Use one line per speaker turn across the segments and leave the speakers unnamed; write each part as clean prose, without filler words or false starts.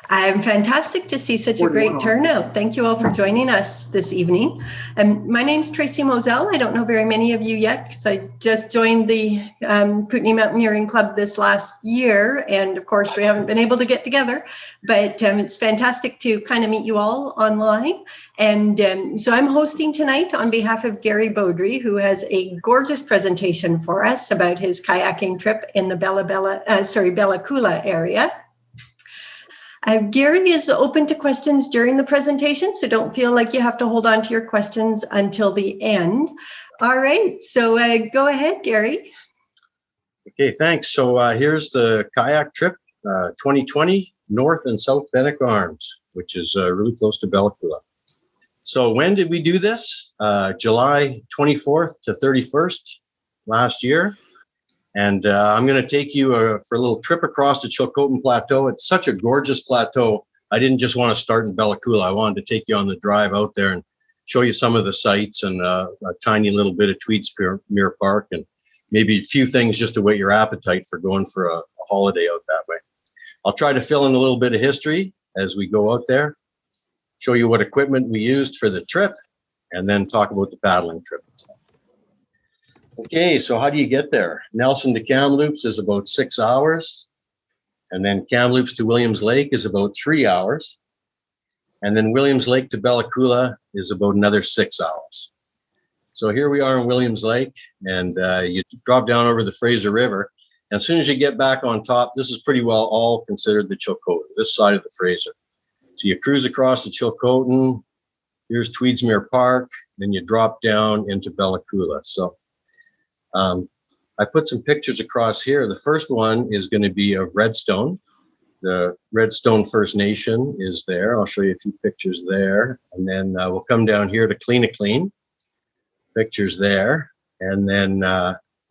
I'm fantastic to see such a great turnout. Thank you all for joining us this evening. My name's Tracy Moselle. I don't know very many of you yet because I just joined the Kootenay Mountaineering Club this last year. And of course, we haven't been able to get together, but it's fantastic to kind of meet you all online. And so I'm hosting tonight on behalf of Garry Beaudry, who has a gorgeous presentation for us about his kayaking trip in the Bella Coola area. Garry is open to questions during the presentation, so don't feel like you have to hold on to your questions until the end. All right, so go ahead, Garry.
Okay, thanks. So here's the kayak trip, 2020, North and South Bentinck Arms, which is really close to Bella Coola. So when did we do this? July 24th to 31st last year. And I'm going to take you for a little trip across the Chilcotin Plateau. It's such a gorgeous plateau. I didn't just want to start in Bella Coola. I wanted to take you on the drive out there and show you some of the sights and a tiny little bit of Tweedsmuir Park and maybe a few things just to whet your appetite for going for a holiday out that way. I'll try to fill in a little bit of history as we go out there, show you what equipment we used for the trip, and then talk about the paddling trip itself. Okay, so how do you get there? Nelson to Kamloops is about 6 hours. And then Kamloops to Williams Lake is about 3 hours. And then Williams Lake to Bella Coola is about another 6 hours. So here we are in Williams Lake, and you drop down over the Fraser River. And as soon as you get back on top, this is pretty well all considered the Chilcotin, this side of the Fraser. So you cruise across the Chilcotin, here's Tweedsmuir Park, then you drop down into Bella Coola. So I put some pictures across here. The first one is going to be of Redstone. The Redstone First Nation is there. I'll show you a few pictures there. And then we'll come down here to Clean. Pictures there. And then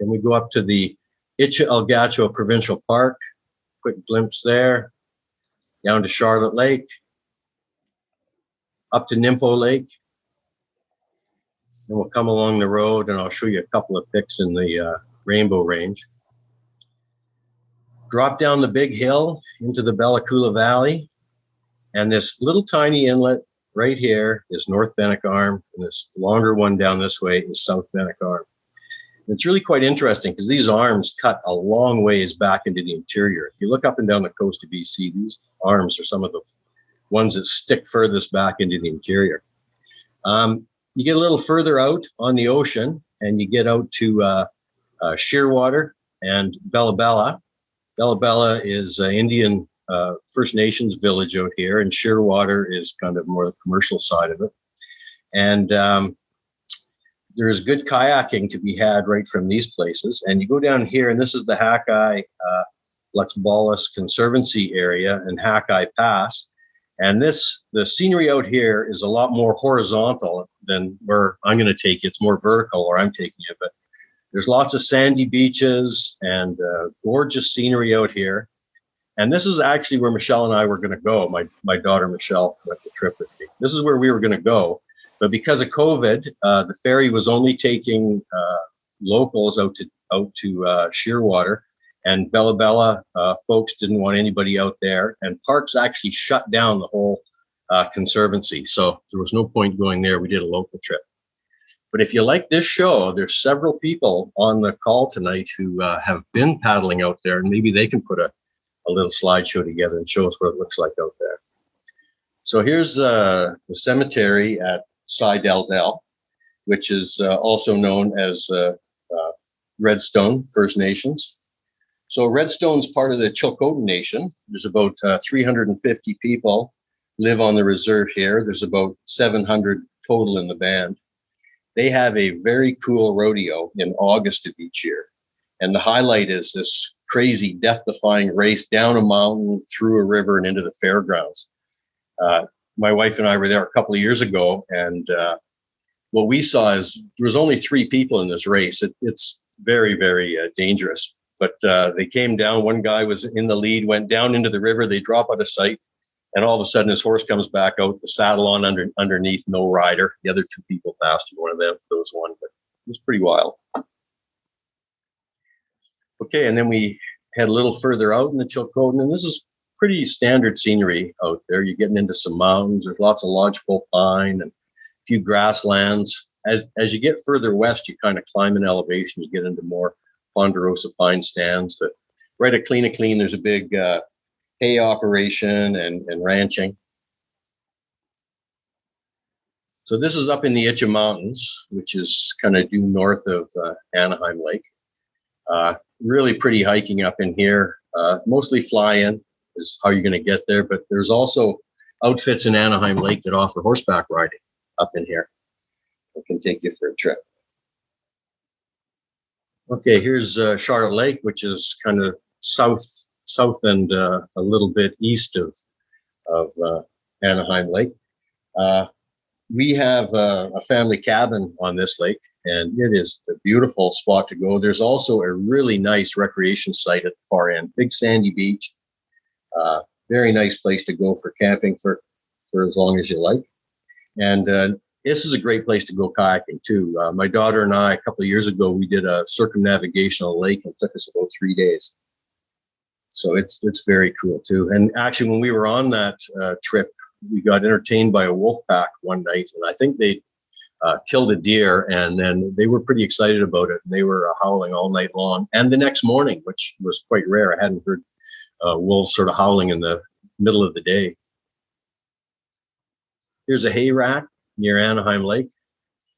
we go up to the Itcha El Gacho Provincial Park. Quick glimpse there. Down to Charlotte Lake. Up to Nimpo Lake. And we'll come along the road and I'll show you a couple of pics in the Rainbow Range. Drop down the big hill into the Bella Coola Valley. And this little tiny inlet right here is North Bentinck Arm. And this longer one down this way is South Bentinck Arm. And it's really quite interesting because these arms cut a long ways back into the interior. If you look up and down the coast of BC, these arms are some of the ones that stick furthest back into the interior. You get a little further out on the ocean and you get out to Shearwater and Bella Bella. Bella Bella is an Indian First Nations village out here, and Shearwater is kind of more the commercial side of it. And there is good kayaking to be had right from these places. And you go down here, and this is the Hackeye Luxballis Conservancy area and Hackeye Pass. And the scenery out here is a lot more horizontal than where I'm going to take you. It's more vertical where I'm taking you, but there's lots of sandy beaches and gorgeous scenery out here. And this is actually where Michelle and I were going to go. My daughter, Michelle, went the trip with me. This is where we were going to go. But because of COVID, the ferry was only taking locals out to Shearwater. And Bella Bella folks didn't want anybody out there. And Parks actually shut down the whole conservancy. So there was no point going there. We did a local trip. But if you like this show, there's several people on the call tonight who have been paddling out there. And maybe they can put a little slideshow together and show us what it looks like out there. So here's the cemetery at Sidel, which is also known as Redstone First Nations. So Redstone's part of the Chilcotin Nation. There's about 350 people live on the reserve here. There's about 700 total in the band. They have a very cool rodeo in August of each year. And the highlight is this crazy death-defying race down a mountain, through a river, and into the fairgrounds. My wife and I were there a couple of years ago, and what we saw is there was only 3 people in this race. It's very, very dangerous. But they came down. One guy was in the lead, went down into the river. They drop out of sight. And all of a sudden, his horse comes back out, the saddle on underneath, no rider. The other 2 people passed him. One of them those one, but it was pretty wild. Okay, and then we head a little further out in the Chilcotin, and this is pretty standard scenery out there. You're getting into some mountains. There's lots of lodgepole pine and a few grasslands. As you get further west, you kind of climb in elevation. You get into more ponderosa pine stands. But right at Clean, there's a big hay operation and ranching. So this is up in the Itchen Mountains, which is kind of due north of Anaheim Lake. Really pretty hiking up in here. Mostly fly-in is how you're going to get there, but there's also outfits in Anaheim Lake that offer horseback riding up in here. It can take you for a trip. Okay, here's Charlotte Lake, which is kind of south and a little bit east of Anaheim Lake. We have a family cabin on this lake, and it is a beautiful spot to go. There's also a really nice recreation site at the far end, big sandy beach. Very nice place to go for camping for as long as you like. And this is a great place to go kayaking too. My daughter and I, a couple of years ago, we did a circumnavigational lake, and it took us about 3 days. So it's very cool too. And actually, when we were on that trip, we got entertained by a wolf pack one night, and I think they killed a deer, and then they were pretty excited about it. And they were howling all night long, and the next morning, which was quite rare. I hadn't heard wolves sort of howling in the middle of the day. Here's a hay rack near Anaheim Lake.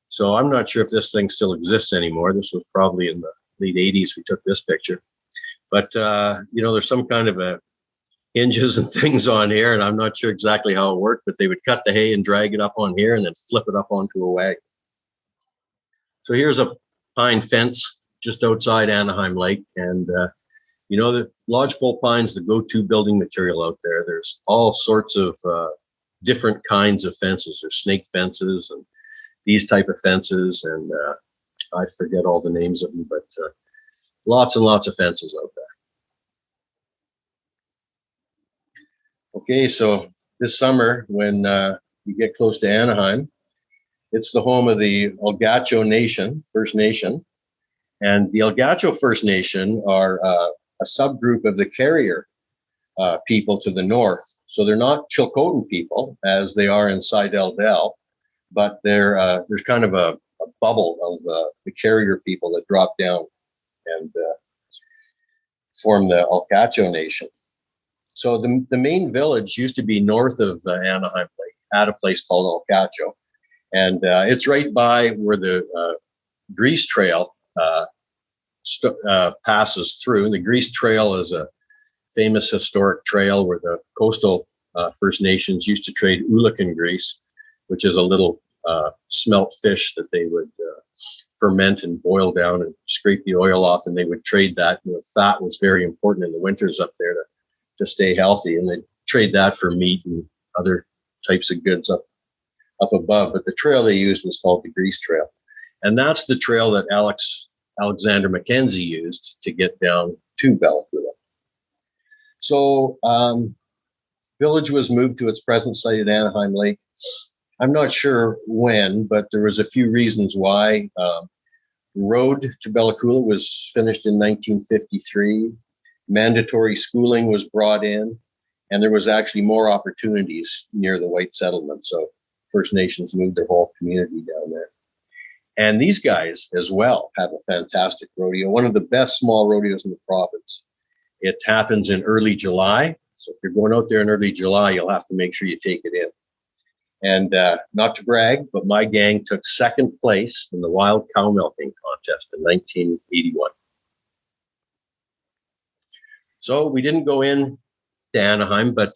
So I'm not sure if this thing still exists anymore. This was probably in the late 80s we took this picture. But, there's some kind of a hinges and things on here, and I'm not sure exactly how it worked, but they would cut the hay and drag it up on here and then flip it up onto a wagon. So here's a pine fence just outside Anaheim Lake. And, the lodgepole pine's the go-to building material out there. There's all sorts of different kinds of fences. There's snake fences and these type of fences, and I forget all the names of them, but lots and lots of fences out there. Okay, so this summer, when you get close to Anaheim, it's the home of the Algacho Nation, First Nation. And the Algacho First Nation are a subgroup of the Carrier people to the north. So they're not Chilcotin people, as they are in Seidel Dell, but there's kind of a bubble of the Carrier people that drop down and form the Algacho Nation. So the main village used to be north of Anaheim Lake at a place called Algacho. And it's right by where the Grease Trail passes through. And the Grease Trail is a famous historic trail where the coastal First Nations used to trade oolakan grease, which is a little smelt fish that they would ferment and boil down and scrape the oil off, and they would trade that. Fat was very important in the winters up there to stay healthy, and they trade that for meat and other types of goods up above. But the trail they used was called the Grease Trail, and that's the trail that Alexander Mackenzie used to get down to Bella Coola. So village was moved to its present site at Anaheim Lake. I'm not sure when, but there was a few reasons why. Road to Bella Coola was finished in 1953. Mandatory schooling was brought in, and there was actually more opportunities near the white settlement. So First Nations moved their whole community down there. And these guys as well have a fantastic rodeo, one of the best small rodeos in the province. It happens in early July. So if you're going out there in early July, you'll have to make sure you take it in. And not to brag, but my gang took second place in the wild cow milking contest in 1981. So we didn't go in to Anaheim, but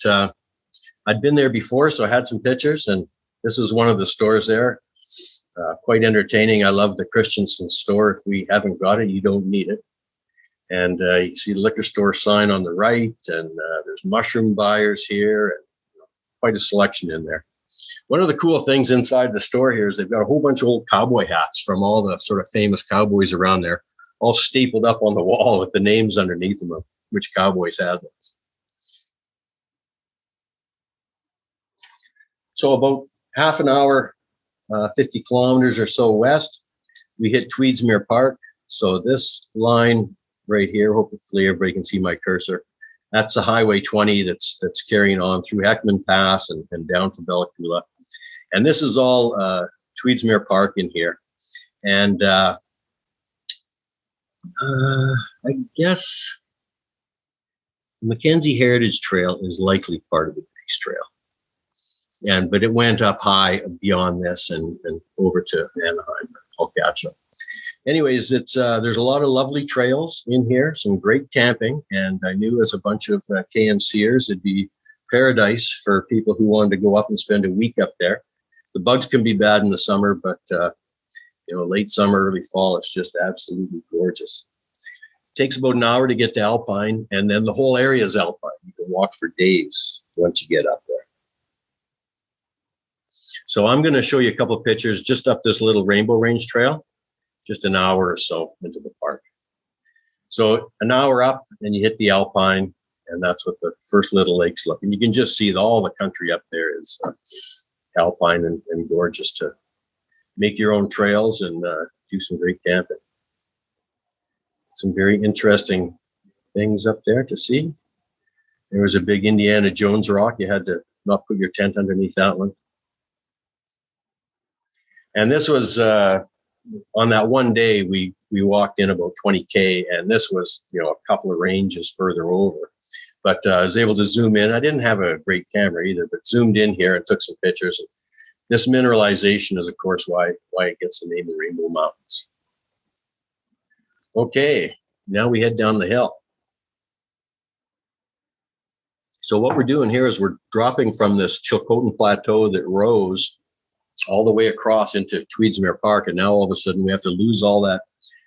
I'd been there before, so I had some pictures, and this is one of the stores there. Quite entertaining. I love the Christensen store. If we haven't got it, you don't need it. And you see the liquor store sign on the right, and there's mushroom buyers here, and quite a selection in there. One of the cool things inside the store here is they've got a whole bunch of old cowboy hats from all the sort of famous cowboys around there, all stapled up on the wall with the names underneath them of which cowboys had them. So about half an hour, 50 kilometers or so west, we hit Tweedsmuir Park. So this line right here, hopefully everybody can see my cursor. That's a Highway 20 that's carrying on through Heckman Pass and down to Bella Coola. And this is all Tweedsmuir Park in here. And I guess Mackenzie Heritage Trail is likely part of the base trail. But it went up high beyond this and over to Anaheim. I'll catch up. Anyways, it's there's a lot of lovely trails in here, some great camping, and I knew as a bunch of KMCers, it'd be paradise for people who wanted to go up and spend a week up there. The bugs can be bad in the summer, but late summer, early fall, it's just absolutely gorgeous. It takes about an hour to get to Alpine, and then the whole area is Alpine. You can walk for days once you get up there. So I'm going to show you a couple of pictures just up this little Rainbow Range Trail, just an hour or so into the park. So an hour up and you hit the Alpine, and that's what the first little lakes look. And you can just see all the country up there is Alpine and gorgeous to make your own trails and do some great camping. Some very interesting things up there to see. There was a big Indiana Jones rock. You had to not put your tent underneath that one. And this was on that one day we walked in about 20K, and this was a couple of ranges further over. But I was able to zoom in. I didn't have a great camera either, but zoomed in here and took some pictures. And this mineralization is, of course, why it gets the name of the Rainbow Mountains. Okay, now we head down the hill. So what we're doing here is we're dropping from this Chilcotin Plateau that rose all the way across into Tweedsmuir Park, and now all of a sudden we have to lose all that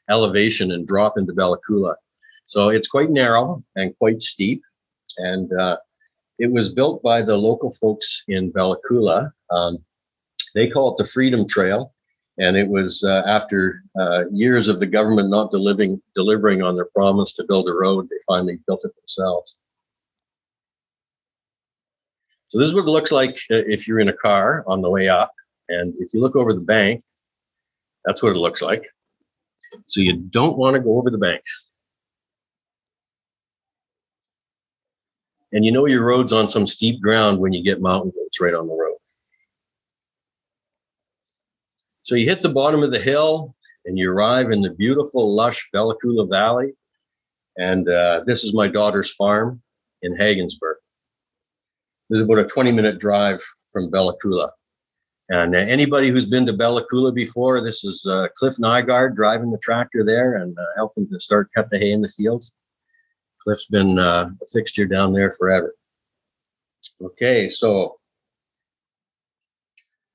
elevation and drop into Bella Coola. So it's quite narrow and quite steep, and it was built by the local folks in Bella Coola. They call it the Freedom Trail, and it was after years of the government not delivering on their promise to build a road, they finally built it themselves. So this is what it looks like if you're in a car on the way up. And if you look over the bank, that's what it looks like. So you don't want to go over the bank. And you know your road's on some steep ground when you get mountain goats right on the road. So you hit the bottom of the hill and you arrive in the beautiful, lush Bella Coola Valley. And this is my daughter's farm in Haggensburg. This is about a 20-minute drive from Bella Coola. And anybody who's been to Bella Coola before, this is Cliff Nygaard driving the tractor there and helping to start cut the hay in the fields. Cliff's been a fixture down there forever. Okay, so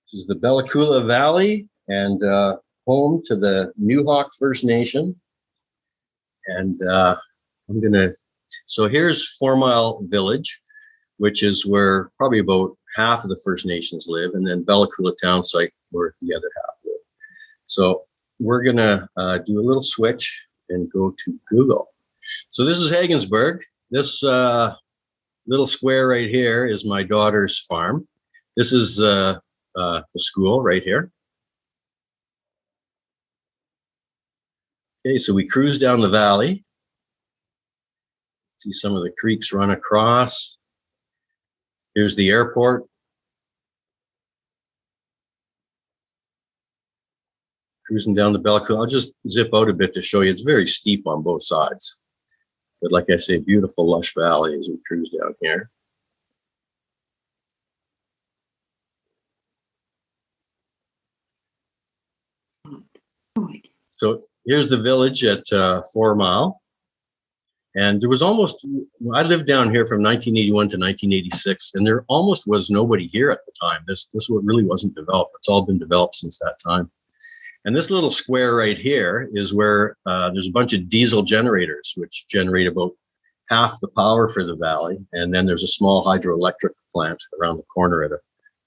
this is the Bella Coola Valley and home to the Newhawk First Nation. And so here's 4 Mile Village, which is where probably about half of the First Nations live, and then Bella Coola town site where the other half live. So we're gonna do a little switch and go to Google. So this is Haggensburg. This little square right here is my daughter's farm. This is the school right here. Okay, so we cruise down the valley. See some of the creeks run across. Here's the airport. Cruising down the Bella Coola. I'll just zip out a bit to show you. It's very steep on both sides. But like I say, beautiful lush valley as we cruise down here. So here's the village at 4 Mile. And there was I lived down here from 1981 to 1986, and there almost was nobody here at the time. This really wasn't developed. It's all been developed since that time. And this little square right here is where there's a bunch of diesel generators, which generate about half the power for the valley. And then there's a small hydroelectric plant around the corner at a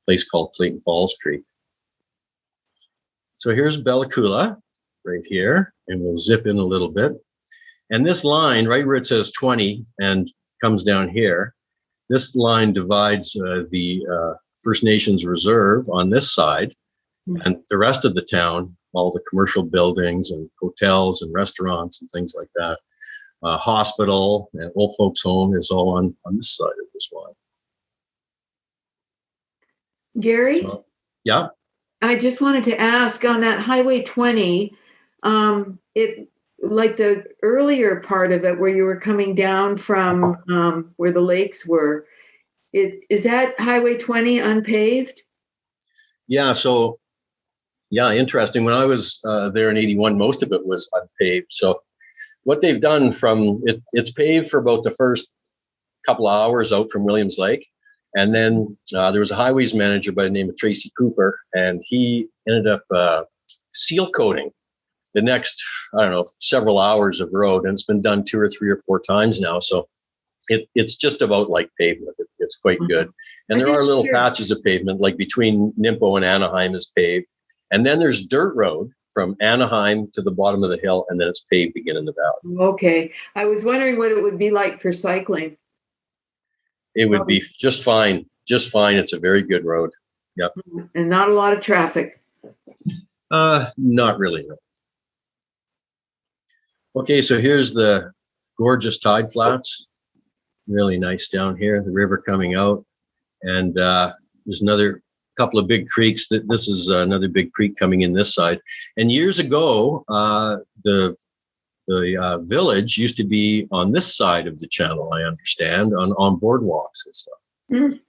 place called Clayton Falls Creek. So here's Bella Coola right here, and we'll zip in a little bit. And this line, right where it says 20 and comes down here, this line divides the First Nations Reserve on this side, and the rest of the town, all the commercial buildings and hotels and restaurants and things like that, hospital, and old folks home is all on this side of this line.
Gary?
So, yeah.
I just wanted to ask on that Highway 20, it like the earlier part of it where you were coming down from where the lakes were, is that Highway 20 unpaved?
Yeah, so yeah, interesting. When I was there in 81, most of it was unpaved. So what they've done it's paved for about the first couple of hours out from Williams Lake. And then there was a highways manager by the name of Tracy Cooper, and he ended up seal coating the next, I don't know, several hours of road. And it's been done 2 or 3 or 4 times now. So it's just about like pavement. It's quite good. And there are little patches of pavement, like between Nimpo and Anaheim is paved. And then there's dirt road from Anaheim to the bottom of the hill, and then it's paved again in the valley.
Okay. I was wondering what it would be like for cycling.
It would be just fine. Just fine. It's a very good road. Yep.
And not a lot of traffic.
Not really. No. Okay, so here's the gorgeous tide flats. Really nice down here. The river coming out, and there's another couple of big creeks. This is another big creek coming in this side. And years ago, the village used to be on this side of the channel, I understand, on boardwalks and stuff. Mm.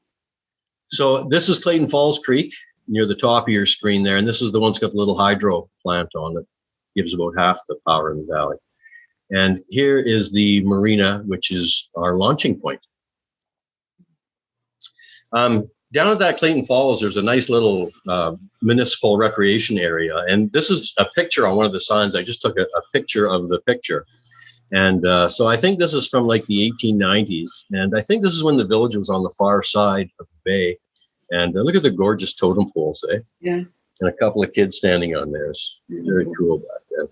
So this is Clayton Falls Creek near the top of your screen there. And this is the one that's got the little hydro plant on it. Gives about half the power in the valley. And here is the marina, which is our launching point. Down at that Clayton Falls, there's a nice little municipal recreation area. And this is a picture on one of the signs. I just took a picture of the picture. And so I think this is from like the 1890s. And I think this is when the village was on the far side of the bay. And look at the gorgeous totem poles, eh?
Yeah.
And a couple of kids standing on there. It's very cool back then.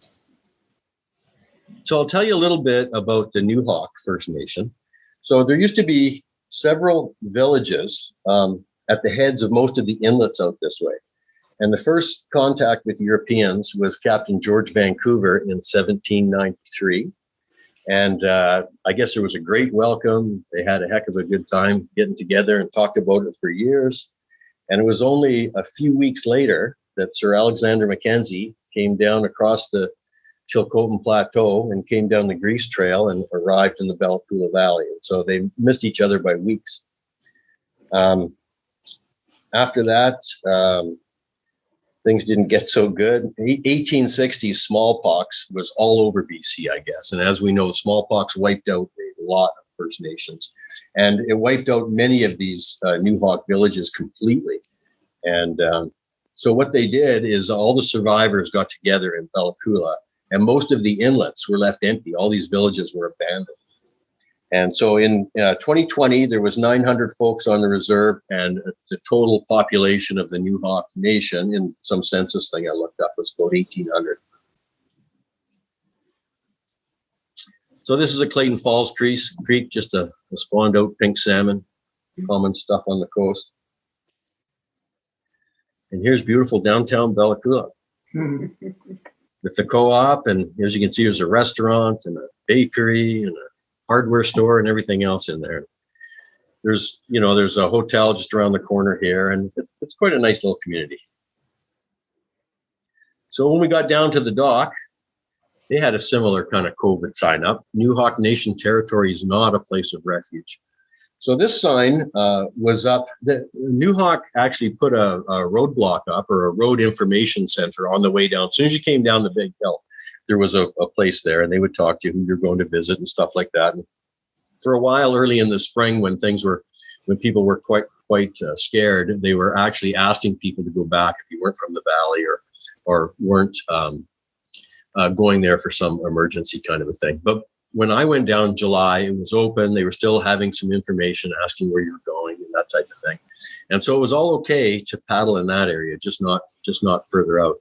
So I'll tell you a little bit about the Newhawk First Nation. So there used to be several villages at the heads of most of the inlets out this way. And the first contact with Europeans was Captain George Vancouver in 1793. And I guess there was a great welcome. They had a heck of a good time getting together and talked about it for years. And it was only a few weeks later that Sir Alexander Mackenzie came down across the Chilcotin Plateau and came down the Grease Trail and arrived in the Bella Coola Valley. And so they missed each other by weeks. After that, things didn't get so good. 1860s smallpox was all over BC, I guess. And as we know, smallpox wiped out a lot of First Nations. And it wiped out many of these Newhawk villages completely. And so what they did is all the survivors got together in Bella Coola, and most of the inlets were left empty. All these villages were abandoned. And so in 2020, there was 900 folks on the reserve, and the total population of the Newhawk Nation, in some census thing I looked up, was about 1,800. So this is a Clayton Falls Creek, just a spawned out pink salmon, common stuff on the coast. And here's beautiful downtown Bella Coola. With the co-op, and as you can see, there's a restaurant and a bakery and a hardware store and everything else in there. There's a hotel just around the corner here, and it's quite a nice little community. So when we got down to the dock, they had a similar kind of COVID sign up. Newhawk Nation territory is not a place of refuge. So this sign was up. The Newhawk actually put a roadblock up, or a road information center, on the way down. As soon as you came down the big hill, there was a place there, and they would talk to you who you're going to visit and stuff like that. And for a while, early in the spring, when people were quite scared, they were actually asking people to go back if you weren't from the valley or weren't going there for some emergency kind of a thing. But when I went down in July, it was open. They were still having some information, asking where you're going and that type of thing. And so it was all okay to paddle in that area, just not further out.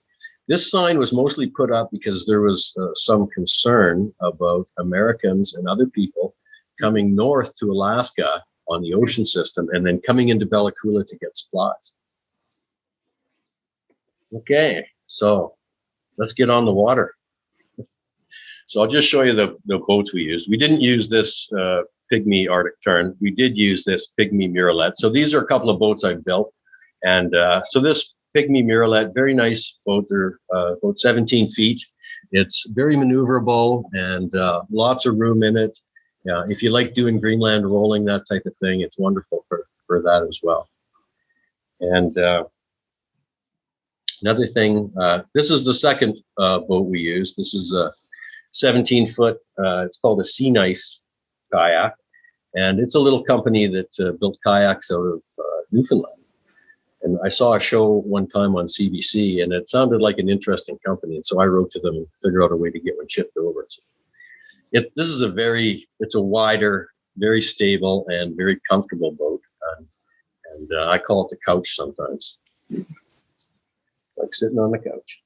This sign was mostly put up because there was some concern about Americans and other people coming north to Alaska on the ocean system and then coming into Bella Coola to get supplies. Okay, so let's get on the water. So I'll just show you the boats we used. We didn't use this Pygmy Arctic Tern. We did use this Pygmy Murrelet. So these are a couple of boats I've built. And so this Pygmy Murrelet, very nice boat. They're about 17 feet. It's very maneuverable and lots of room in it. If you like doing Greenland rolling, that type of thing, it's wonderful for that as well. And another thing, this is the second boat we used. This is a 17-foot, it's called a Sea Knife kayak. And it's a little company that built kayaks out of Newfoundland. And I saw a show one time on CBC, and it sounded like an interesting company. And so I wrote to them and figured out a way to get one shipped over. So this is it's a wider, very stable, and very comfortable boat. And I call it the couch sometimes. It's like sitting on the couch.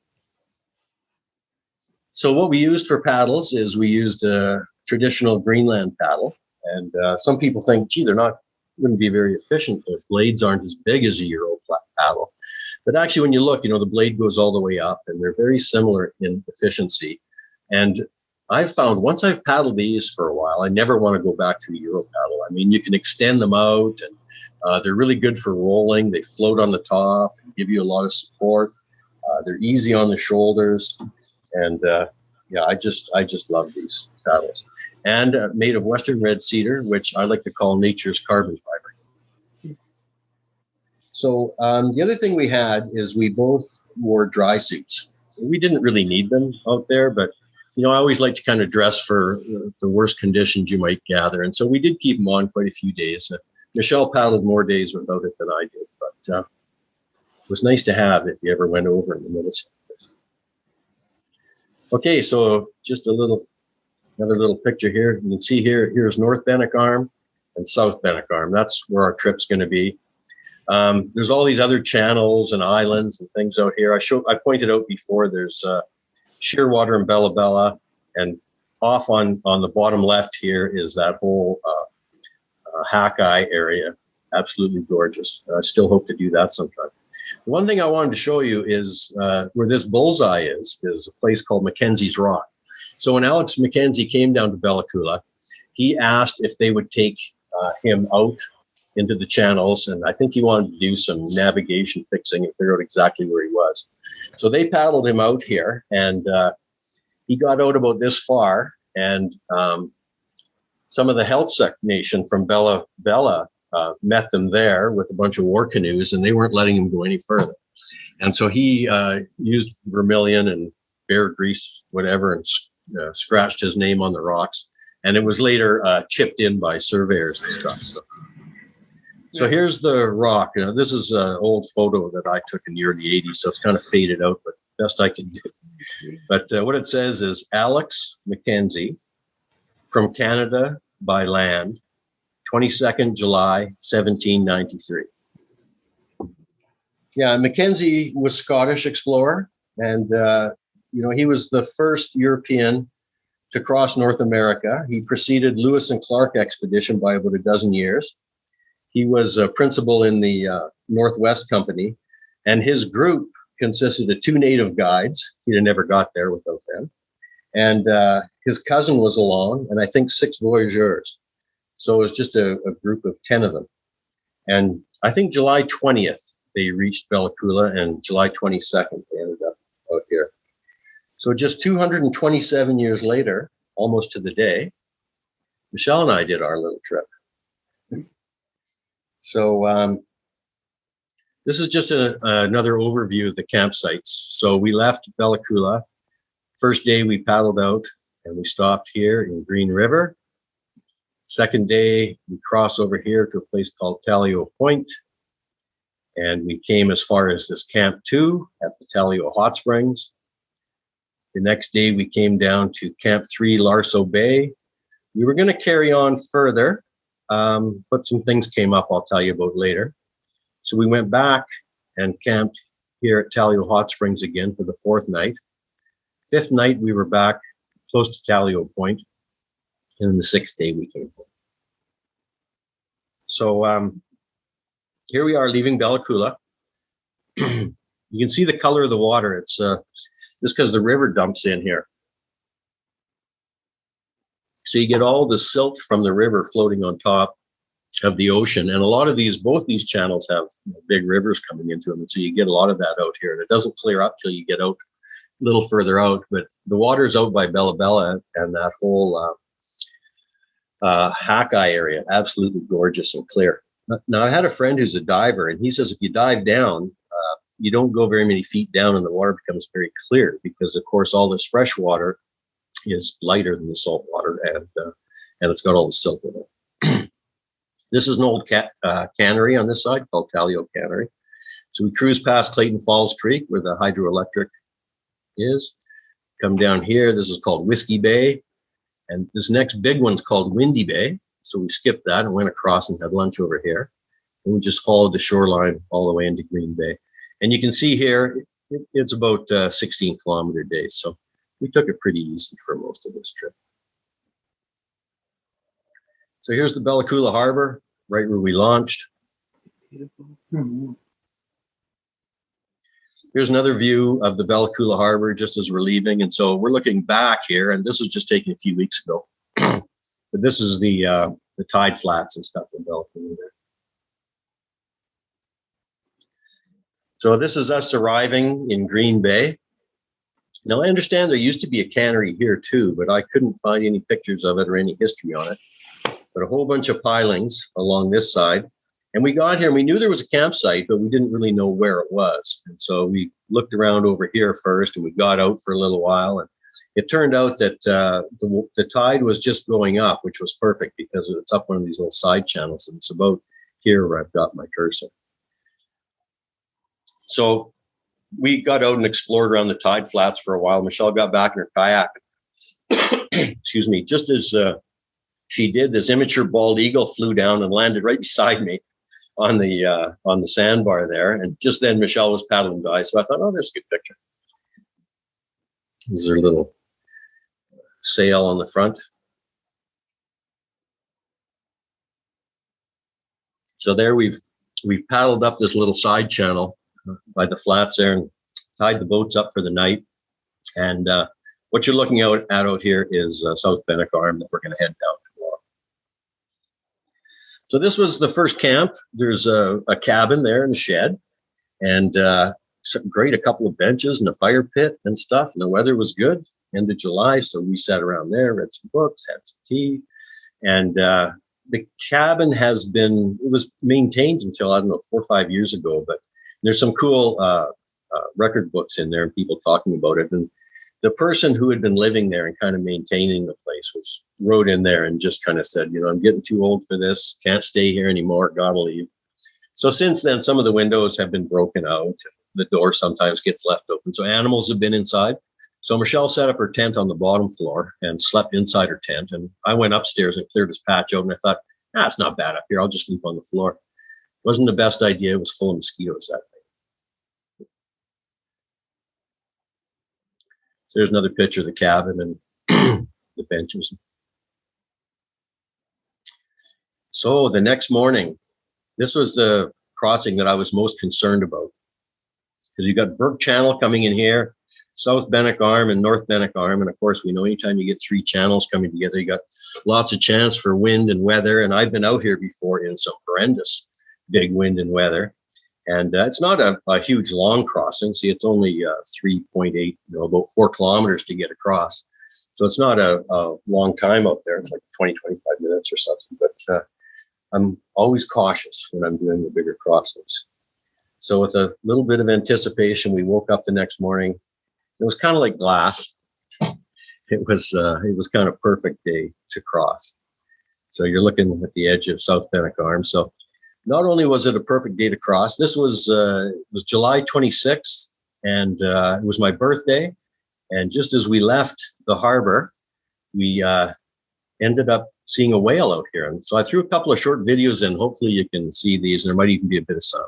So what we used for paddles is we used a traditional Greenland paddle. And some people think, gee, wouldn't be very efficient. The blades aren't as big as a Euro paddle. But actually, when you look, the blade goes all the way up, and they're very similar in efficiency. And I've found once I've paddled these for a while, I never want to go back to a Euro paddle. I mean, you can extend them out, and they're really good for rolling. They float on the top and give you a lot of support. They're easy on the shoulders. And I just love these paddles. And made of Western red cedar, which I like to call nature's carbon fiber. So the other thing we had is we both wore dry suits. We didn't really need them out there, but I always like to kind of dress for the worst conditions you might gather. And so we did keep them on quite a few days. Michelle paddled more days without it than I did, but it was nice to have if you ever went over in the middle. Okay, so just another little picture here. You can see here's North Bentinck Arm and South Bentinck Arm. That's where our trip's going to be. There's all these other channels and islands and things out here. I pointed out before, there's Shearwater and Bella Bella, and off on the bottom left here is that whole Hackeye area. Absolutely gorgeous. I still hope to do that sometime. One thing I wanted to show you is where this bullseye is a place called Mackenzie's Rock. So when Alex Mackenzie came down to Bella Coola, he asked if they would take him out into the channels, and I think he wanted to do some navigation fixing and figure out exactly where he was. So they paddled him out here, and he got out about this far, and some of the Heiltsuk Nation from Bella met them there with a bunch of war canoes, and they weren't letting him go any further. And so he used vermilion and bear grease, whatever, and scratched his name on the rocks, and it was later chipped in by surveyors and stuff. So here's the rock. This is an old photo that I took in the early 80s, so it's kind of faded out, but best I can do. But what it says is Alex Mackenzie from Canada by land, 22nd July 1793. Yeah, Mackenzie was Scottish explorer, and he was the first European to cross North America. He preceded Lewis and Clark expedition by about a dozen years. He was a principal in the Northwest Company, and his group consisted of 2 native guides. He'd have never got there without them. And his cousin was along, and I think 6 voyageurs. So it was just a group of 10 of them. And I think July 20th, they reached Bella Coola, and July 22nd, they ended up out here. So just 227 years later, almost to the day, Michelle and I did our little trip. So this is just another overview of the campsites. So we left Bella Coola. First day we paddled out and we stopped here in Green River. Second day we crossed over here to a place called Talio Point. And we came as far as this Camp 2 at the Talio Hot Springs. The next day we came down to Camp 3 Larso Bay. We were going to carry on further, but some things came up I'll tell you about later. So we went back and camped here at Talio Hot Springs again for the 4th night. 5th night we were back close to Talio Point, and then the 6th day we came home. So here we are leaving Bella Coola. You can see the color of the water. It's just because the river dumps in here. So you get all the silt from the river floating on top of the ocean. And a lot of both these channels have big rivers coming into them. And so you get a lot of that out here. And it doesn't clear up till you get out a little further out. But the water's out by Bella Bella and that whole Hackeye area, absolutely gorgeous and clear. Now, I had a friend who's a diver, and he says if you dive down, you don't go very many feet down and the water becomes very clear because, of course, all this fresh water is lighter than the salt water, and it's got all the silt in it. This is an old cannery on this side called Talio Cannery. So we cruise past Clayton Falls Creek where the hydroelectric is. Come down here. This is called Whiskey Bay. And this next big one's called Windy Bay. So we skipped that and went across and had lunch over here. And we just followed the shoreline all the way into Green Bay. And you can see here, it's about 16 kilometer days. So we took it pretty easy for most of this trip. So here's the Bella Coola Harbor, right where we launched. Here's another view of the Bella Coola Harbor just as we're leaving. And so we're looking back here, and this was just taken a few weeks ago. But this is the tide flats and stuff in Bella Coola there. So this is us arriving in Green Bay. Now I understand there used to be a cannery here too, but I couldn't find any pictures of it or any history on it. But a whole bunch of pilings along this side. And we got here and we knew there was a campsite, but we didn't really know where it was. And so we looked around over here first and we got out for a little while. And it turned out that the tide was just going up, which was perfect because it's up one of these little side channels. And it's about here where I've got my cursor. So we got out and explored around the tide flats for a while. Michelle got back in her kayak. Excuse me. Just as she did, this immature bald eagle flew down and landed right beside me on the sandbar there. And just then Michelle was paddling by. So I thought, oh, there's a good picture. This is her little sail on the front. So there we've paddled up this little side channel by the flats there and tied the boats up for the night. And what you're looking at out here is South Bentinck Arm that we're going to head down tomorrow. So this was the first camp. There's a cabin there and a shed, and great, a couple of benches and a fire pit and stuff. And the weather was good, end of July, so we sat around there, read some books, had some tea, and the cabin was maintained until, I don't know, 4 or 5 years ago, but there's some cool record books in there and people talking about it. And the person who had been living there and kind of maintaining the place wrote in there and just kind of said, I'm getting too old for this, can't stay here anymore, gotta leave. So since then, some of the windows have been broken out. The door sometimes gets left open. So animals have been inside. So Michelle set up her tent on the bottom floor and slept inside her tent. And I went upstairs and cleared this patch out. And I thought, it's not bad up here. I'll just sleep on the floor. Wasn't the best idea. It was full of mosquitoes that night. So there's another picture of the cabin and the benches. So the next morning, this was the crossing that I was most concerned about. Because you've got Burke Channel coming in here, South Bentinck Arm and North Bentinck Arm. And of course, we know anytime you get 3 channels coming together, you got lots of chance for wind and weather. And I've been out here before in some horrendous big wind and weather. And it's not a huge long crossing. See, it's only 3.8, about 4 kilometers to get across. So it's not a long time out there. It's like 20, 25 minutes or something. But I'm always cautious when I'm doing the bigger crossings. So with a little bit of anticipation, we woke up the next morning. It was kind of like glass. It was kind of perfect day to cross. So you're looking at the edge of South Bentinck Arm. So not only was it a perfect day to cross, this was July 26th, and it was my birthday. And just as we left the harbor, we ended up seeing a whale out here. And so I threw a couple of short videos in. Hopefully you can see these. There might even be a bit of sound.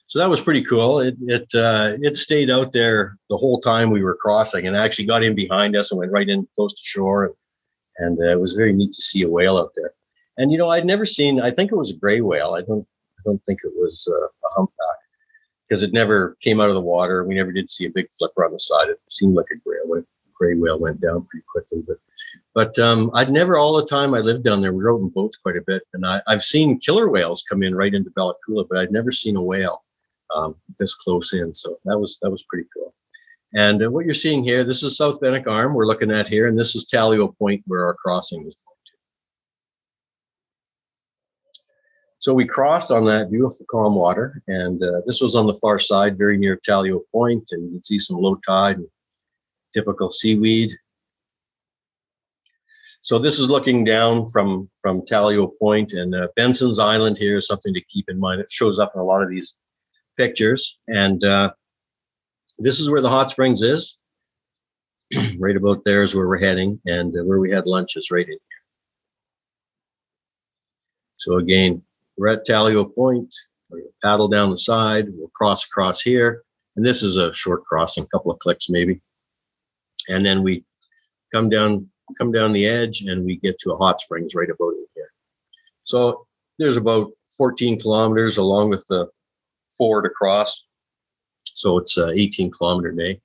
So that was pretty cool. It stayed out there the whole time we were crossing, and actually got in behind us and went right in close to shore. And it was very neat to see a whale out there. And I'd never seen. I think it was a gray whale. I don't think it was a humpback, because it never came out of the water. We never did see a big flipper on the side. It seemed like a gray whale went down pretty quickly. But I'd never, all the time I lived down there, we rode in boats quite a bit. And I've seen killer whales come in right into Bella Coola, but I'd never seen a whale this close in. So that was pretty cool. And what you're seeing here, this is South Bentinck Arm we're looking at here, and this is Talio Point where our crossing is going to. So we crossed on that beautiful calm water, and this was on the far side, very near Talio Point, and you can see some low tide and typical seaweed. So this is looking down from Talio Point, and Benson's Island here is something to keep in mind. It shows up in a lot of these pictures, and this is where the hot springs is. Right about there is where we're heading, and where we had lunch is right in here. So again, we're at Talio Point. We're gonna paddle down the side. We'll cross across here, and this is a short crossing, a couple of clicks maybe. And then we come down the edge, and we get to a hot springs right about in here. So there's about 14 kilometers along with the ford across. So it's an 18-kilometer day.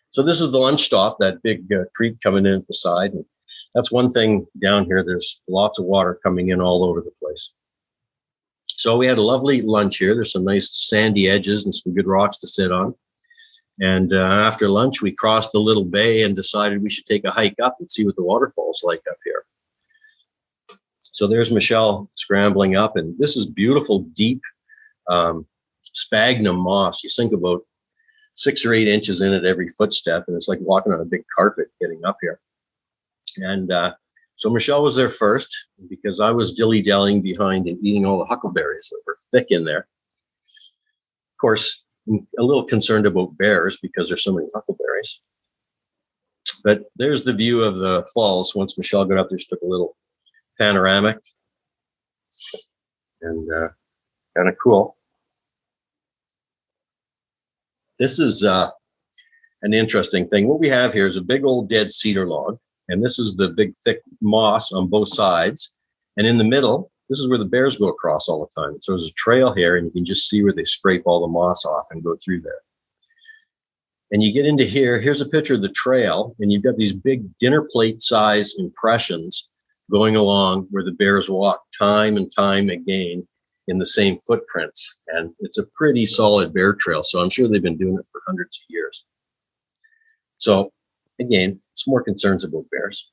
So this is the lunch stop, that big creek coming in at the side. And that's one thing down here. There's lots of water coming in all over the place. So we had a lovely lunch here. There's some nice sandy edges and some good rocks to sit on. And after lunch, we crossed the little bay and decided we should take a hike up and see what the waterfall's like up here. So there's Michelle scrambling up, and this is beautiful, deep sphagnum moss. You sink about 6 or 8 inches in it every footstep, and it's like walking on a big carpet getting up here. And so Michelle was there first, because I was dilly-dallying behind and eating all the huckleberries that were thick in there. Of course, I'm a little concerned about bears because there's so many huckleberries. But there's the view of the falls. Once Michelle got up there, she took a little panoramic, and kind of cool. This is an interesting thing. What we have here is a big old dead cedar log, and this is the big thick moss on both sides. And in the middle, this is where the bears go across all the time. So there's a trail here, and you can just see where they scrape all the moss off and go through there. And you get into here, here's a picture of the trail, and you've got these big dinner plate size impressions going along where the bears walk time and time again in the same footprints. And it's a pretty solid bear trail. So I'm sure they've been doing it for hundreds of years. So again, some more concerns about bears.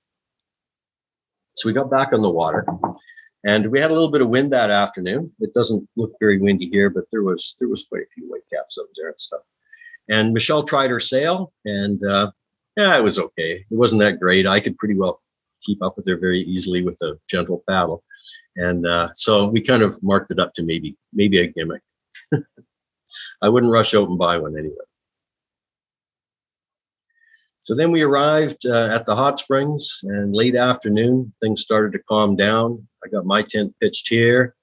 So we got back on the water, and we had a little bit of wind that afternoon. It doesn't look very windy here, but there was quite a few whitecaps up there and stuff. And Michelle tried her sail, and yeah, it was okay. It wasn't that great. I could pretty well keep up with her very easily with a gentle paddle. And so we kind of marked it up to maybe a gimmick. I wouldn't rush out and buy one anyway. So then we arrived at the hot springs, and late afternoon, things started to calm down. I got my tent pitched here,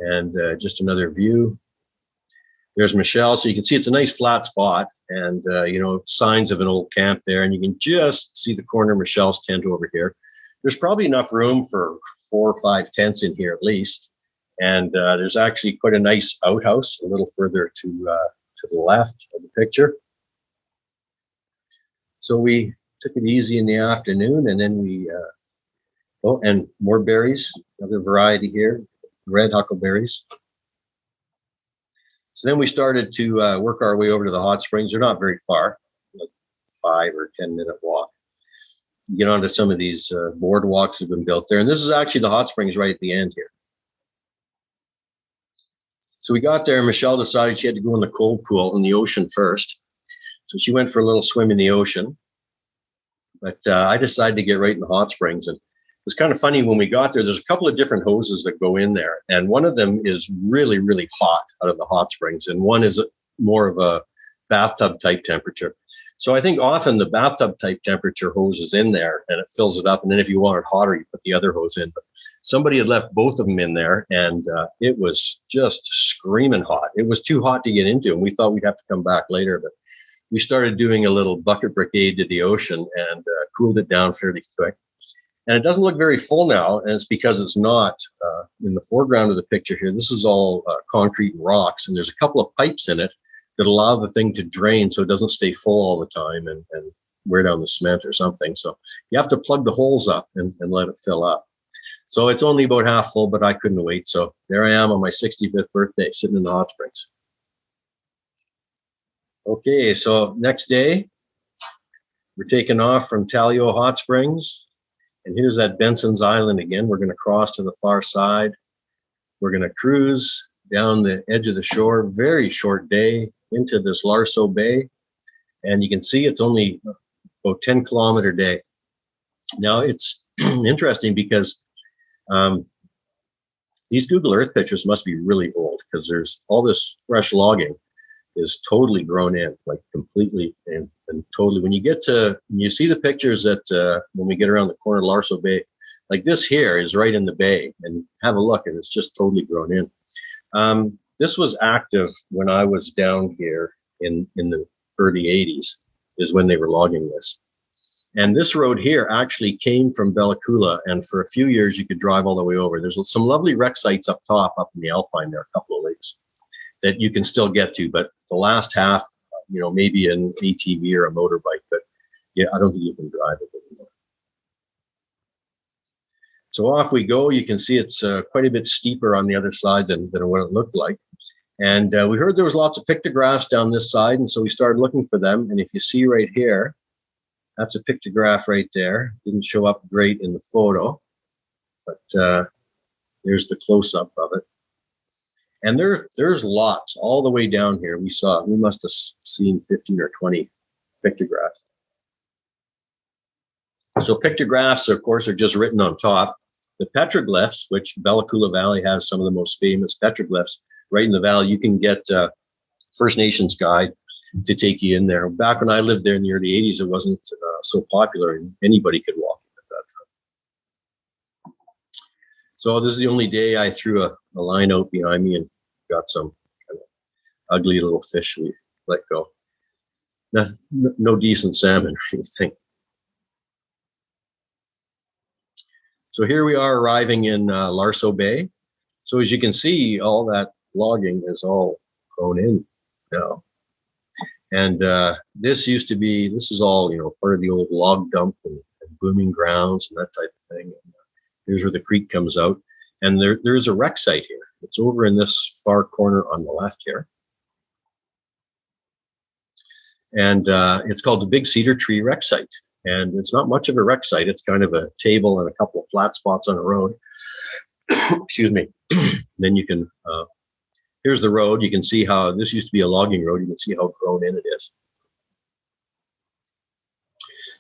and just another view. There's Michelle. So you can see it's a nice flat spot, and signs of an old camp there. And you can just see the corner of Michelle's tent over here. There's probably enough room for 4 or 5 tents in here at least. And there's actually quite a nice outhouse a little further to the left of the picture. So we took it easy in the afternoon, and then we, and more berries, another variety here, red huckleberries. So then we started to work our way over to the hot springs. They're not very far, like 5 or 10 minute walk. You get onto some of these boardwalks that have been built there. And this is actually the hot springs right at the end here. So we got there, and Michelle decided she had to go in the cold pool in the ocean first. So she went for a little swim in the ocean. But I decided to get right in the hot springs. And it's kind of funny, when we got there, there's a couple of different hoses that go in there. And one of them is really, really hot out of the hot springs. And one is more of a bathtub type temperature. So I think often the bathtub type temperature hose is in there and it fills it up. And then if you want it hotter, you put the other hose in. But somebody had left both of them in there, and it was just screaming hot. It was too hot to get into, and we thought we'd have to come back later. But we started doing a little bucket brigade to the ocean and cooled it down fairly quick. And it doesn't look very full now, and it's because it's not in the foreground of the picture here. This is all concrete and rocks, and there's a couple of pipes in it that allow the thing to drain so it doesn't stay full all the time and wear down the cement or something. So you have to plug the holes up and let it fill up. So it's only about half full, but I couldn't wait. So there I am on my 65th birthday, sitting in the hot springs. Okay, so next day, we're taking off from Talio Hot Springs. And here's that Benson's Island again. We're going to cross to the far side. We're going to cruise down the edge of the shore, very short day, into this Larso Bay. And you can see it's only about 10-kilometer day. Now, it's interesting because these Google Earth pictures must be really old, because there's all this fresh logging is totally grown in, like completely and totally. When you see the pictures that when we get around the corner of Larso Bay, like this here is right in the bay, and have a look, and it's just totally grown in. This was active when I was down here in the early 80s, is when they were logging this. And this road here actually came from Bella Coola, and for a few years you could drive all the way over. There's some lovely wreck sites up top, up in the Alpine there, a couple of lakes that you can still get to, but the last half, maybe an ATV or a motorbike, but yeah, I don't think you can drive it anymore. So off we go. You can see it's quite a bit steeper on the other side than what it looked like. And we heard there was lots of pictographs down this side, and so we started looking for them. And if you see right here, that's a pictograph right there. Didn't show up great in the photo, but there's the close-up of it. And there's lots all the way down here. We must have seen 15 or 20 pictographs. So pictographs, of course, are just written on top. The petroglyphs, which Bella Coola Valley has some of the most famous petroglyphs right in the valley, you can get First Nations guide to take you in there. Back when I lived there in the early 80s, it wasn't so popular, and anybody could walk it at that time. So this is the only day I threw a line out behind me and got some kind of ugly little fish we let go. No decent salmon or anything. So here we are arriving in Larso Bay. So as you can see, all that logging is all grown in now. And this is all, part of the old log dump and booming grounds and that type of thing. And here's where the creek comes out. And there's a wreck site here. It's over in this far corner on the left here. And it's called the Big Cedar Tree Wreck Site. And it's not much of a wreck site. It's kind of a table and a couple of flat spots on a road. Excuse me. Then you can, here's the road. You can see how this used to be a logging road. You can see how grown in it is.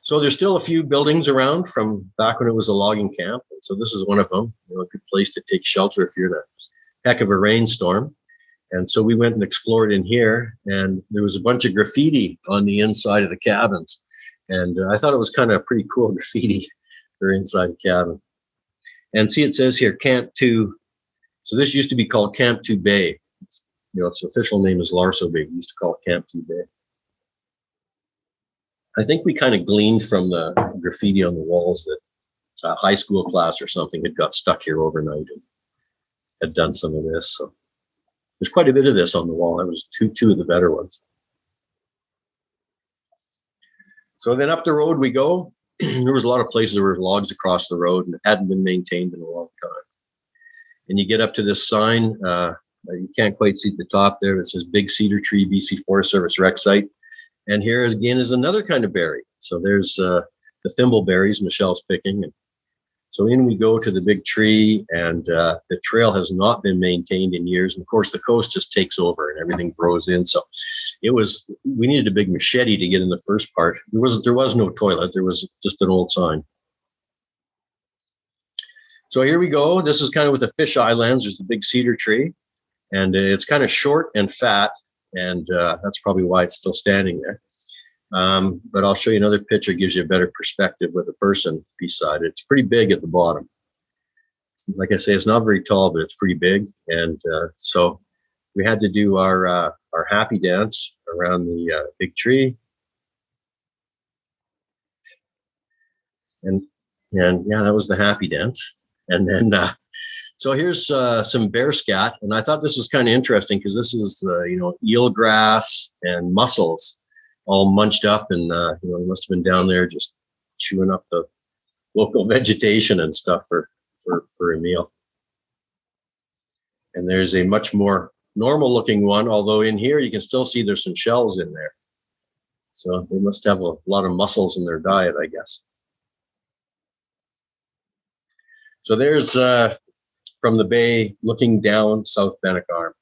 So there's still a few buildings around from back when it was a logging camp. And so this is one of them, a good place to take shelter if you're in a heck of a rainstorm. And so we went and explored in here, and there was a bunch of graffiti on the inside of the cabins. And I thought it was kind of pretty cool graffiti for inside a cabin. And see, it says here, Camp 2. So this used to be called Camp 2 Bay. Its official name is Larso Bay. We used to call it Camp 2 Bay. I think we kind of gleaned from the graffiti on the walls that a high school class or something had got stuck here overnight and had done some of this. So there's quite a bit of this on the wall. It was two of the better ones. So then up the road we go. There was a lot of places where there were logs across the road and it hadn't been maintained in a long time. And you get up to this sign. You can't quite see the top there. It says Big Cedar Tree BC Forest Service Wreck Site. And here again is another kind of berry. So there's the thimbleberries Michelle's picking. And so in we go to the big tree, and the trail has not been maintained in years. And of course, the coast just takes over and everything grows in. So we needed a big machete to get in the first part. There was no toilet. There was just an old sign. So here we go. This is kind of with the fish islands. There's the big cedar tree, and it's kind of short and fat. And that's probably why it's still standing there. But I'll show you another picture, gives you a better perspective with a person beside it. It's pretty big at the bottom. Like I say, it's not very tall, but it's pretty big. And so we had to do our happy dance around the big tree. And yeah, that was the happy dance. And then, so here's some bear scat. And I thought this was kind of interesting because this is, eelgrass and mussels all munched up. And, he must have been down there just chewing up the local vegetation and stuff for a meal. And there's a much more normal looking one, although in here you can still see there's some shells in there. So they must have a lot of mussels in their diet, I guess. So there's from the bay looking down South Bentinck Arm.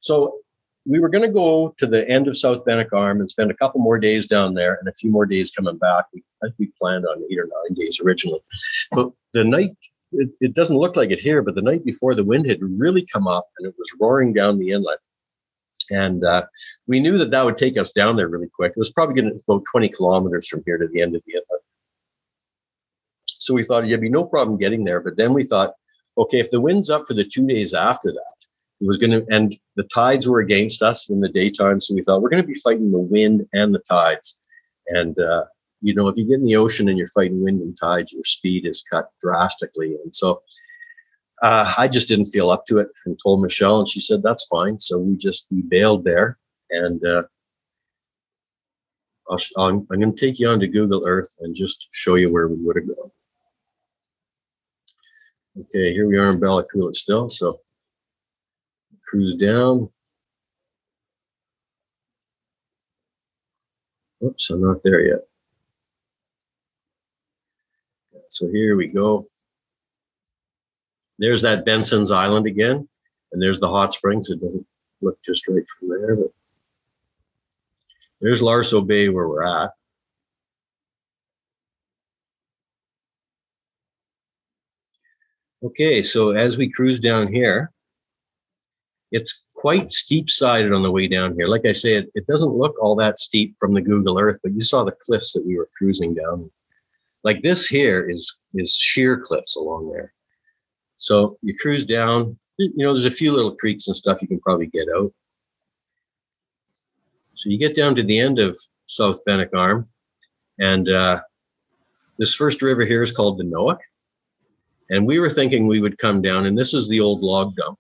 So we were going to go to the end of South Bentinck Arm and spend a couple more days down there and a few more days coming back. I think we planned on 8 or 9 days originally. But the night, it doesn't look like it here, but the night before, the wind had really come up and it was roaring down the inlet. And we knew that would take us down there really quick. It was probably going to about 20 kilometers from here to the end of the inlet. So we thought it'd be no problem getting there. But then we thought, okay, if the wind's up for the 2 days after that, it was going to, and the tides were against us in the daytime. So we thought we're going to be fighting the wind and the tides. And, if you get in the ocean and you're fighting wind and tides, your speed is cut drastically. And so I just didn't feel up to it and told Michelle, and she said, that's fine. So we bailed there. And I'm going to take you onto Google Earth and just show you where we would have gone. Okay, here we are in Bella Coola still. So cruise down. Oops, I'm not there yet. So here we go. There's that Benson's Island again, and there's the hot springs. It doesn't look just right from there, but there's Larso Bay where we're at. Okay, so as we cruise down here, it's quite steep-sided on the way down here. Like I say, it doesn't look all that steep from the Google Earth, but you saw the cliffs that we were cruising down. Like this here is sheer cliffs along there. So you cruise down, there's a few little creeks and stuff you can probably get out. So you get down to the end of South Bentinck Arm, and this first river here is called the Noack. And we were thinking we would come down, and this is the old log dump.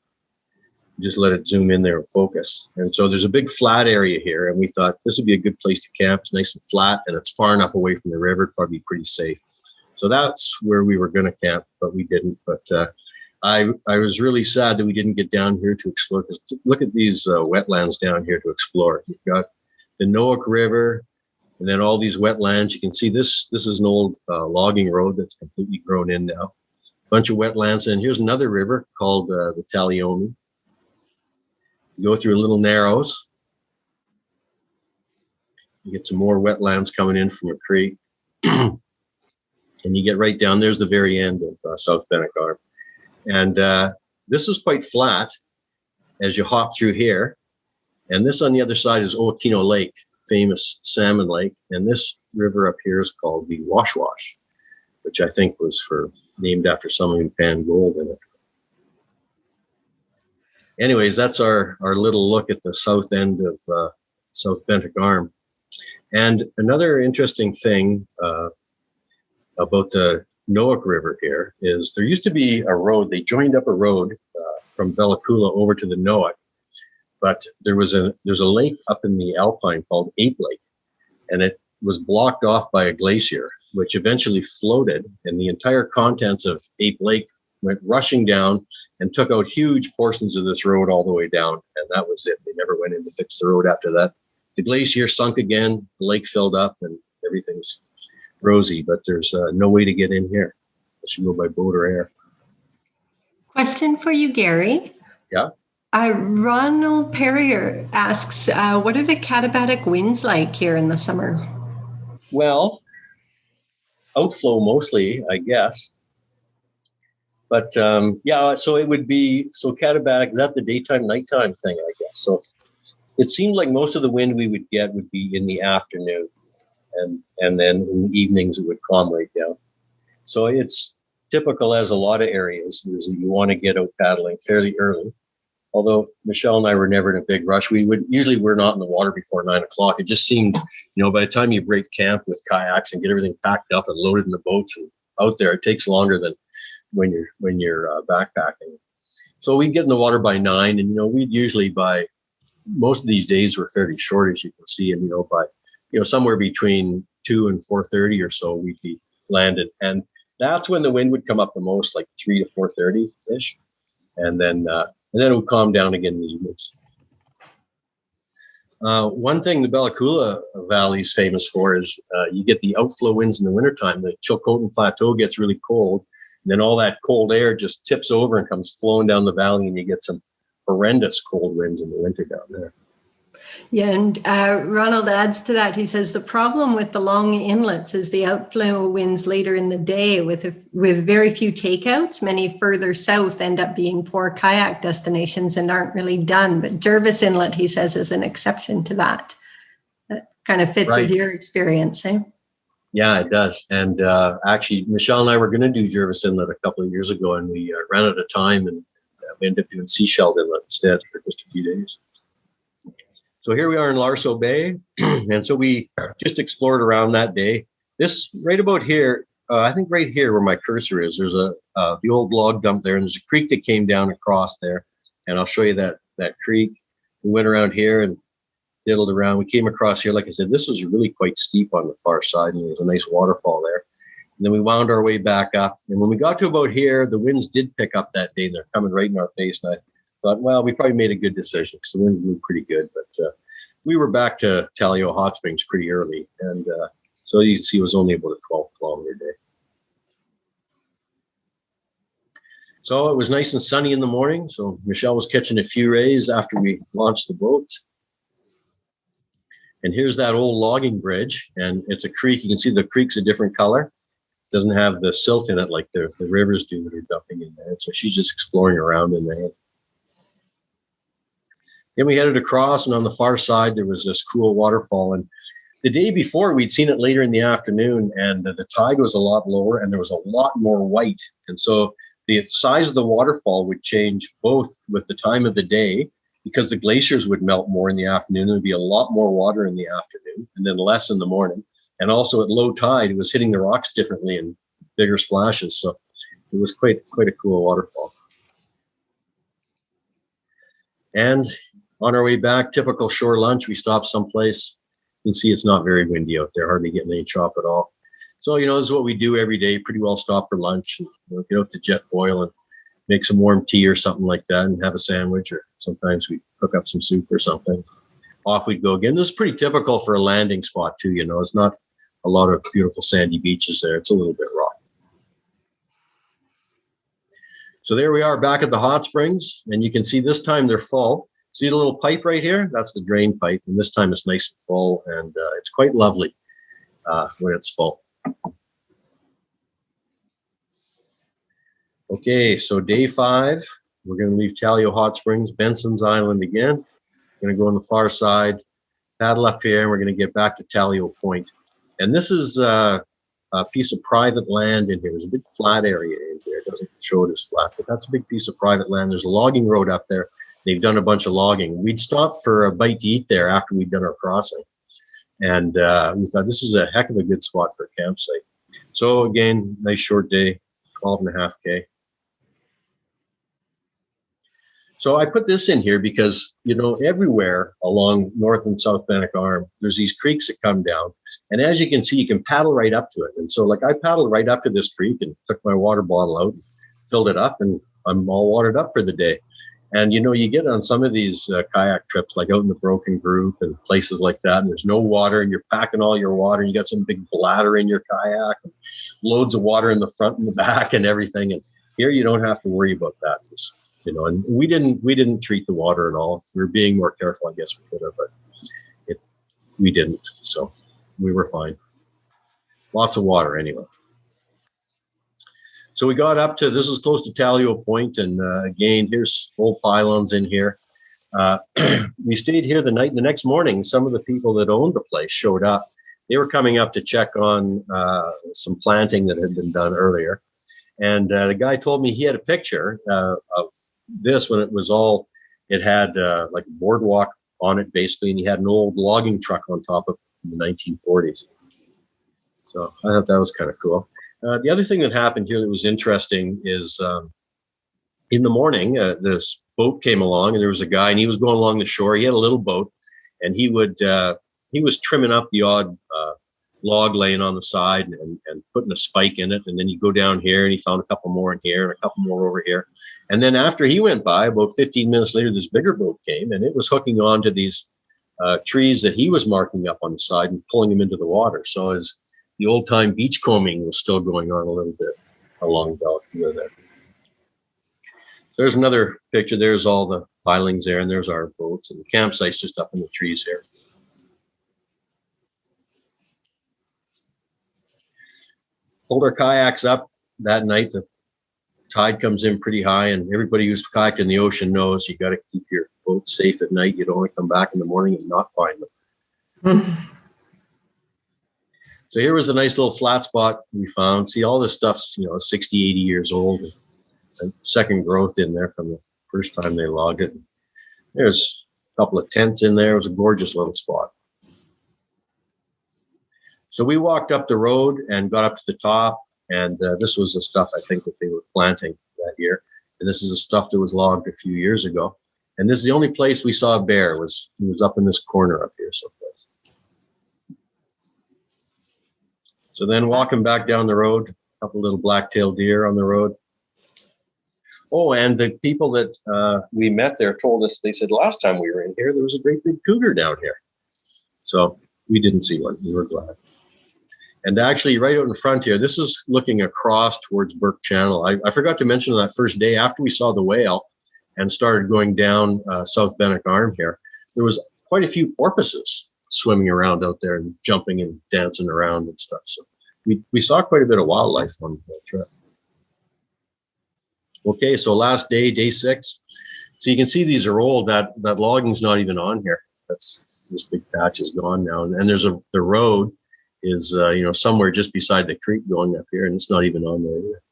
Just let it zoom in there and focus. And so there's a big flat area here, and we thought this would be a good place to camp. It's nice and flat, and it's far enough away from the river to probably be pretty safe. So that's where we were going to camp, but we didn't. But I was really sad that we didn't get down here to explore, because look at these wetlands down here to explore. You've got the Noack River, and then all these wetlands. You can see this is an old logging road that's completely grown in now. Bunch of wetlands, and here's another river called the Talliomi. You go through little narrows. You get some more wetlands coming in from a creek. And you get right down, there's the very end of South Bentinck Arm. And this is quite flat as you hop through here. And this on the other side is Oakino Lake, famous salmon lake. And this river up here is called the Wash Wash, which I think was named after someone who panned gold in it. Anyways, that's our little look at the south end of South Bentinck Arm. And another interesting thing about the Noack River here is there used to be a road. They joined up a road from Bella Coola over to the Noack, but there's a lake up in the Alpine called Ape Lake, and it was blocked off by a glacier, which eventually floated, and the entire contents of Ape Lake went rushing down and took out huge portions of this road all the way down, and that was it. They never went in to fix the road after that. The glacier sunk again, the lake filled up, and everything's rosy, but there's no way to get in here unless you go by boat or air.
Question for you, Gary.
Yeah.
Ronald Perrier asks, what are the katabatic winds like here in the summer?
Well, outflow mostly, I guess. But yeah, so it would be, so katabatic, is that the daytime, nighttime thing, I guess. So it seemed like most of the wind we would get would be in the afternoon. and then in the evenings it would calm right down. So it's typical, as a lot of areas, is that you want to get out paddling fairly early. Although Michelle and I were never in a big rush. We're not in the water before 9 o'clock. It just seemed, by the time you break camp with kayaks and get everything packed up and loaded in the boats and out there, it takes longer than when you're backpacking. So we'd get in the water by 9, and we'd usually, by most of these days were fairly short, as you can see, and by somewhere between 2 and 4:30 or so we'd be landed, and that's when the wind would come up the most, like 3 to 4:30 ish, and then it would calm down again in the evenings. One thing the Bella Coola Valley is famous for is you get the outflow winds in the wintertime. The Chilcotin Plateau gets really cold, and then all that cold air just tips over and comes flowing down the valley, and you get some horrendous cold winds in the winter down there.
Yeah, and Ronald adds to that. He says the problem with the long inlets is the outflow winds later in the day with very few takeouts. Many further south end up being poor kayak destinations and aren't really done. But Jervis Inlet, he says, is an exception to that. That kind of fits with your experience, eh?
Yeah, it does. And actually, Michelle and I were going to do Jervis Inlet a couple of years ago, and we ran out of time, and we ended up doing Seashell Inlet instead for just a few days. So here we are in Larso Bay, and so we just explored around that day. This right about here, I think right here where my cursor is, there's the old log dump there, and there's a creek that came down across there, and I'll show you that creek. We went around here and diddled around. We came across here. Like I said, this was really quite steep on the far side, and there's a nice waterfall there. And then we wound our way back up, and when we got to about here, the winds did pick up that day, and they're coming right in our face, and I thought, well, we probably made a good decision because the wind blew pretty good, but we were back to Talio Hot Springs pretty early, and so you can see it was only about a 12-kilometer day. So it was nice and sunny in the morning, so Michelle was catching a few rays after we launched the boats. And here's that old logging bridge, and it's a creek. You can see the creek's a different color. It doesn't have the silt in it like the rivers do that are dumping in there, so she's just exploring around in there. Then we headed across, and on the far side, there was this cool waterfall. And the day before, we'd seen it later in the afternoon, and the tide was a lot lower, and there was a lot more white. And so the size of the waterfall would change both with the time of the day, because the glaciers would melt more in the afternoon. There'd be a lot more water in the afternoon, and then less in the morning. And also at low tide, it was hitting the rocks differently and bigger splashes. So it was quite a cool waterfall. And on our way back, typical shore lunch, we stopped someplace. You can see it's not very windy out there, hardly getting any chop at all. So, this is what we do every day, pretty well stop for lunch and get out to Jet Boil and make some warm tea or something like that and have a sandwich, or sometimes we cook up some soup or something. Off we'd go again. This is pretty typical for a landing spot too, It's not a lot of beautiful sandy beaches there. It's a little bit rocky. So there we are back at the hot springs, and you can see this time they're full. See the little pipe right here? That's the drain pipe, and this time it's nice and full, and it's quite lovely when it's full. Okay, so day 5, we're going to leave Talio Hot Springs, Benson's Island again. We're going to go on the far side, paddle up here, and we're going to get back to Talio Point. And this is a piece of private land in here. There's a big flat area in here. It doesn't show it as flat, but that's a big piece of private land. There's a logging road up there. They've done a bunch of logging. We'd stopped for a bite to eat there after we'd done our crossing. And we thought this is a heck of a good spot for a campsite. So again, nice short day, 12.5K. So I put this in here because, everywhere along North and South Bentinck Arm, there's these creeks that come down. And as you can see, you can paddle right up to it. And so I paddled right up to this creek and took my water bottle out, filled it up, and I'm all watered up for the day. And, you get on some of these kayak trips, like out in the Broken Group and places like that, and there's no water, and you're packing all your water, and you got some big bladder in your kayak, and loads of water in the front and the back and everything. And here you don't have to worry about that. And we didn't treat the water at all. If we were being more careful, I guess we could have, but we didn't. So we were fine. Lots of water anyway. So we got up to, this is close to Talio Point, and again, here's old pylons in here. We stayed here the night, and the next morning, some of the people that owned the place showed up. they were coming up to check on some planting that had been done earlier. And the guy told me he had a picture of this when it was all, it had like a boardwalk on it basically, and he had an old logging truck on top of it in the 1940s. So I thought that was kind of cool. The other thing that happened here that was interesting is in the morning, this boat came along, and there was a guy, and he was going along the shore. He had a little boat, and he was trimming up the odd log laying on the side and putting a spike in it. And then you go down here, and he found a couple more in here and a couple more over here. And then after he went by, about 15 minutes later, this bigger boat came, and it was hooking on to these trees that he was marking up on the side and pulling them into the water. So as the old time beach combing was still going on a little bit along Bella Coola there. There's another picture. There's all the pilings there, and there's our boats, and the campsite's just up in the trees here. Pulled our kayaks up that night. The tide comes in pretty high, and everybody who's kayaked in the ocean knows you got to keep your boat safe at night. You don't want to come back in the morning and not find them. So here was a nice little flat spot we found. See, all this stuff's 60, 80 years old. And second growth in there from the first time they logged it. There's a couple of tents in there. It was a gorgeous little spot. So we walked up the road and got up to the top, and this was the stuff I think that they were planting that year. And this is the stuff that was logged a few years ago. And this is the only place we saw a bear. It was up in this corner up here someplace. So then walking back down the road, a couple little black-tailed deer on the road. Oh, and the people that we met there told us, they said last time we were in here, there was a great big cougar down here. So we didn't see one. We were glad. And actually, right out in front here, this is looking across towards Burke Channel. I forgot to mention that first day after we saw the whale and started going down South Bentinck Arm here, there was quite a few porpoises swimming around out there and jumping and dancing around and stuff. So we saw quite a bit of wildlife on that trip. Okay, so last day, day 6. So you can see these are old. That logging's not even on here. This big patch is gone now. And there's the road is somewhere just beside the creek going up here, and it's not even on there either.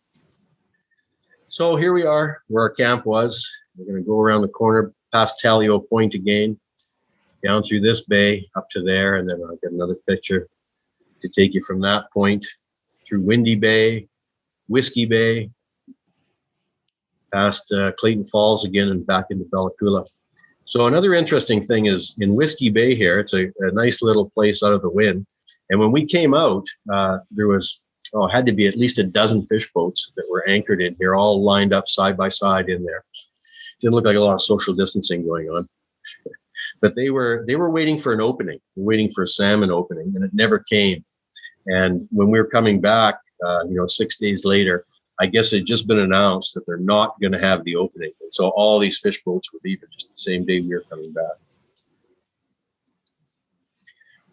So here we are where our camp was. We're going to go around the corner past Talio Point again, down through this bay up to there, and then I'll get another picture to take you from that point through Windy Bay, Whiskey Bay, past Clayton Falls again, and back into Bella Coola. So another interesting thing is in Whiskey Bay here, it's a nice little place out of the wind. And when we came out, there was, had to be at least a dozen fish boats that were anchored in here, all lined up side by side in there. Didn't look like a lot of social distancing going on. But they were waiting for an opening, waiting for a salmon opening, and it never came. And when we were coming back, 6 days later, I guess it had just been announced that they're not going to have the opening. And so all these fish boats were leaving just the same day we were coming back.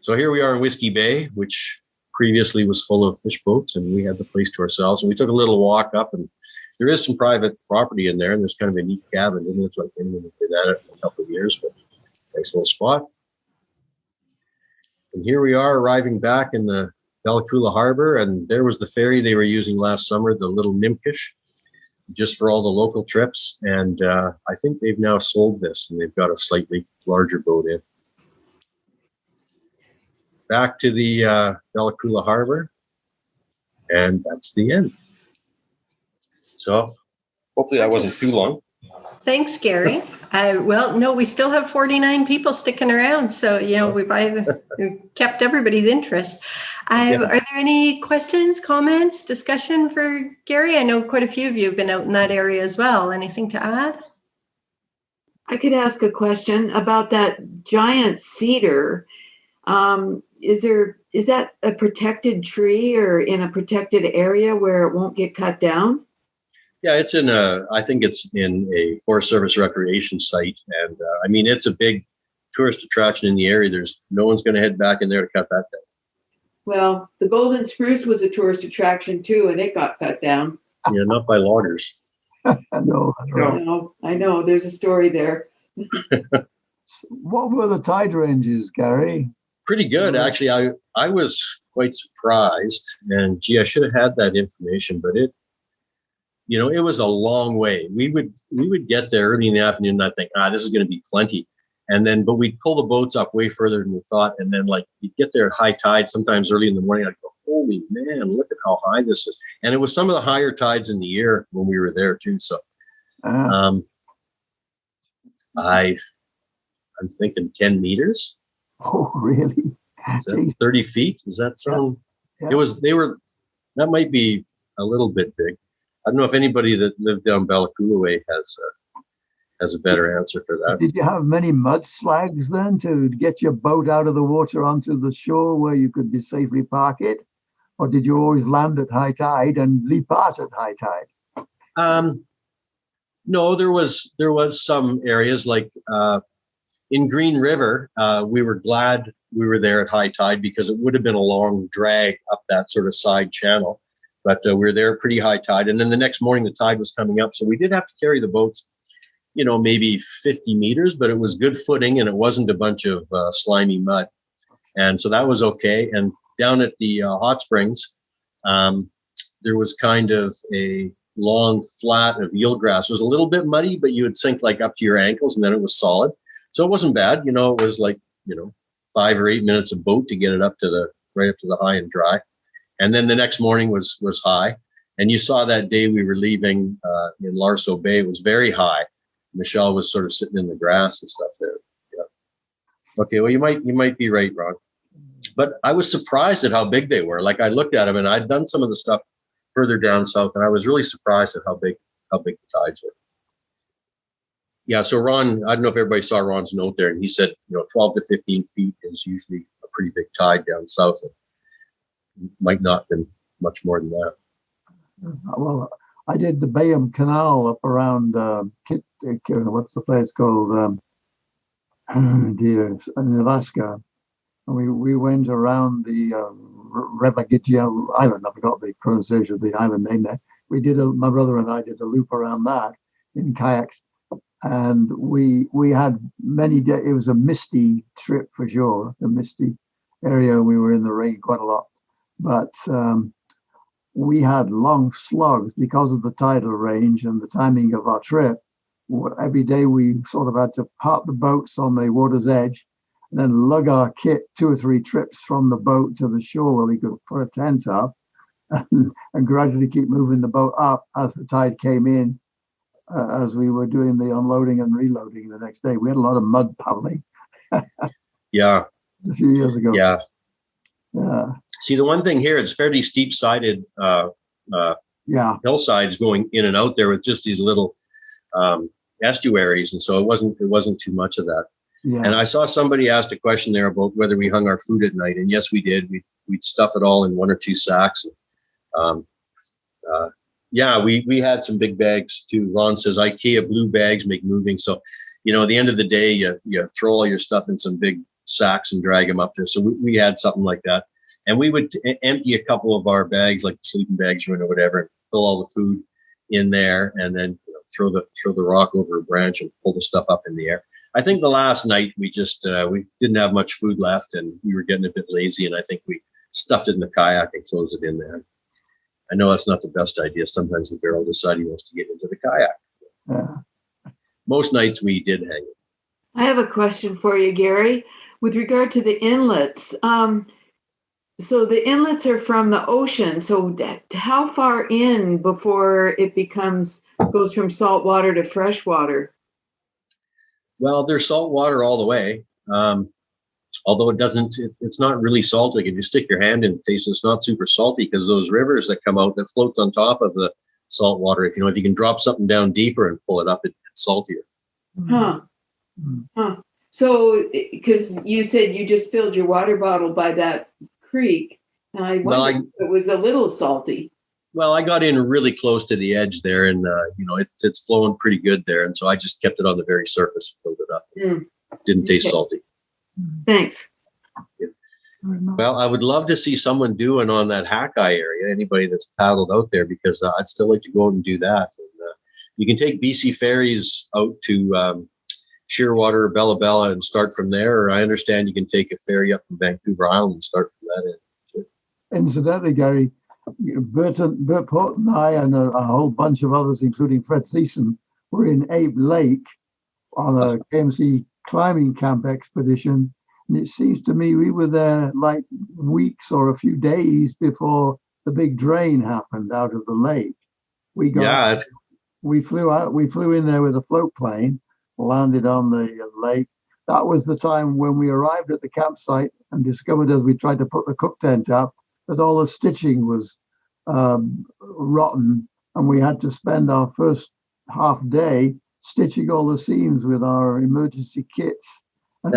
So here we are in Whiskey Bay, which previously was full of fish boats, and we had the place to ourselves. And we took a little walk up, and there is some private property in there, and there's kind of a neat cabin. It looks like anyone did that in a couple of years, but nice little spot. And here we are arriving back in the Bella Coola Harbor, and there was the ferry they were using last summer, the little Nimkish, just for all the local trips. And I think they've now sold this, and they've got a slightly larger boat in. Back to the Bella Coola Harbor, and that's the end. So hopefully that wasn't too long.
Thanks, Gary. Well, no, we still have 49 people sticking around. So, we kept everybody's interest. Are there any questions, comments, discussion for Gary? I know quite a few of you have been out in that area as well. Anything to add?
I could ask a question about that giant cedar. Is that a protected tree or in a protected area where it won't get cut down?
Yeah, I think it's in a Forest Service recreation site. And it's a big tourist attraction in the area. No one's going to head back in there to cut that down.
Well, the golden spruce was a tourist attraction too, and it got cut down.
Yeah, not by loggers.
No,
I know. There's a story there.
What were the tide ranges, Gary?
Pretty good, actually. I was quite surprised, and gee, I should have had that information, but it was a long way. We would get there early in the afternoon, and I think, this is going to be plenty. And then, but we'd pull the boats up way further than we thought. And then like you'd get there at high tide, sometimes early in the morning, I'd go, holy man, look at how high this is. And it was some of the higher tides in the year when we were there too. So I'm thinking 10 meters.
Oh, really?
Is that 30 feet? Does that sound?
Yeah.
That might be a little bit big. I don't know if anybody that lived down Bella Coola way has a better answer for that.
Did you have many mudslides then to get your boat out of the water onto the shore where you could safely park it? Or did you always land at high tide and leap out at high tide?
No, there was some areas like in Green River, we were glad we were there at high tide because it would have been a long drag up that sort of side channel. But we were there pretty high tide. And then the next morning, the tide was coming up. So we did have to carry the boats, maybe 50 meters, but it was good footing and it wasn't a bunch of slimy mud. And so that was okay. And down at the hot springs, there was kind of a long flat of eelgrass. It was a little bit muddy, but you would sink like up to your ankles and then it was solid. So it wasn't bad. It was like, 5 or 8 minutes of boat to get it right up to the high and dry. And then the next morning was high. And you saw that day we were leaving in Larso Bay, it was very high. Michelle was sort of sitting in the grass and stuff there. Yeah. Okay, well, you might be right, Ron. But I was surprised at how big they were. Like I looked at them, and I'd done some of the stuff further down south, and I was really surprised at how big the tides were. Yeah, so Ron, I don't know if everybody saw Ron's note there, and he said, 12 to 15 feet is usually a pretty big tide down south. It might not have been much more than that.
Well, I did the Bayham Canal up around what's the place called? In Alaska. And we went around the Revagigio Island. I forgot the pronunciation of the island name there. My brother and I did a loop around that in kayaks. And we had many days. It was a misty trip for sure, a misty area. We were in the rain quite a lot. But we had long slogs because of the tidal range and the timing of our trip. Every day we sort of had to park the boats on the water's edge and then lug our kit 2 or 3 trips from the boat to the shore where we could put a tent up and gradually keep moving the boat up as the tide came in as we were doing the unloading and reloading the next day. We had a lot of mud paddling.
Yeah.
A few years ago.
Yeah.
Yeah.
See, the one thing here, it's fairly steep-sided hillsides going in and out there with just these little estuaries, and so it wasn't too much of that. Yeah. And I saw somebody asked a question there about whether we hung our food at night, and yes, we did. We'd stuff it all in 1 or 2 sacks. We had some big bags too. Ron says IKEA blue bags make moving. So, at the end of the day, you throw all your stuff in some big sacks and drag them up there. So we had something like that. And we would empty a couple of our bags, like sleeping bags or whatever, and fill all the food in there, and then throw the rock over a branch and pull the stuff up in the air. I think the last night we just we didn't have much food left, and we were getting a bit lazy, and I think we stuffed it in the kayak and closed it in there. I know that's not the best idea. Sometimes the barrel decides he wants to get into the kayak.
Yeah.
Most nights we did hang it.
I have a question for you, Gary, with regard to the inlets. So the inlets are from the ocean. So how far in before it goes from salt water to fresh water?
Well, there's salt water all the way. Although it's not really salty. Like if you stick your hand in it, it's not super salty because those rivers that come out that floats on top of the salt water, if you can drop something down deeper and pull it up, it's saltier.
Huh. Huh. So, because you said you just filled your water bottle by that creek, and I wondered if it was a little salty.
Well, I got in really close to the edge there, and it's flowing pretty good there, and so I just kept it on the very surface, filled it up. Didn't taste salty.
Thanks.
Yeah. Well, I would love to see someone doing on that Hackeye area. Anybody that's paddled out there, because I'd still like to go out and do that. And, you can take BC ferries out to Shearwater or Bella and start from there? Or I understand you can take a ferry up from Vancouver Island and start from that end.
Incidentally, Gary, Bert Port and I and a whole bunch of others, including Fred Thiessen, were in Ape Lake on a KMC climbing camp expedition. And it seems to me we were there like weeks or a few days before the big drain happened out of the lake. We flew in there with a float plane, landed on the lake. That was the time when we arrived at the campsite and discovered, as we tried to put the cook tent up, that all the stitching was rotten, and we had to spend our first half day stitching all the seams with our emergency kits and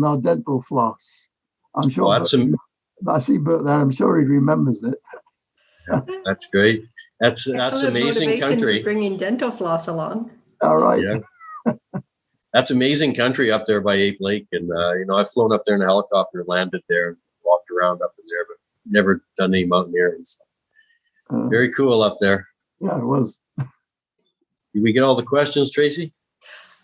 our dental floss. I'm sure. I see Bert there. I'm sure he remembers it.
Yeah, that's great. That's amazing country.
Bringing dental floss along.
All right.
Yeah. That's amazing country up there by Ape Lake, and I've flown up there in a helicopter, landed there, and walked around up in there, but never done any mountaineering. So. Very cool up there.
Yeah, it was.
Did we get all the questions, Tracy?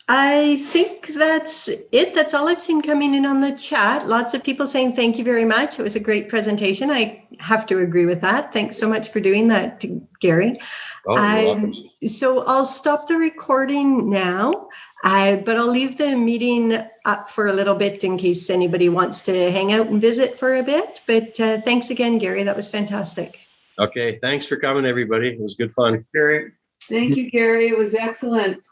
I think that's it. That's all I've seen coming in on the chat. Lots of people saying thank you very much. It was a great presentation. I have to agree with that. Thanks so much for doing that, Gary.
Oh, you're welcome.
So I'll stop the recording now, but I'll leave the meeting up for a little bit in case anybody wants to hang out and visit for a bit. But thanks again, Gary. That was fantastic.
Okay. Thanks for coming, everybody. It was good fun.
Thank you, Gary. It was excellent.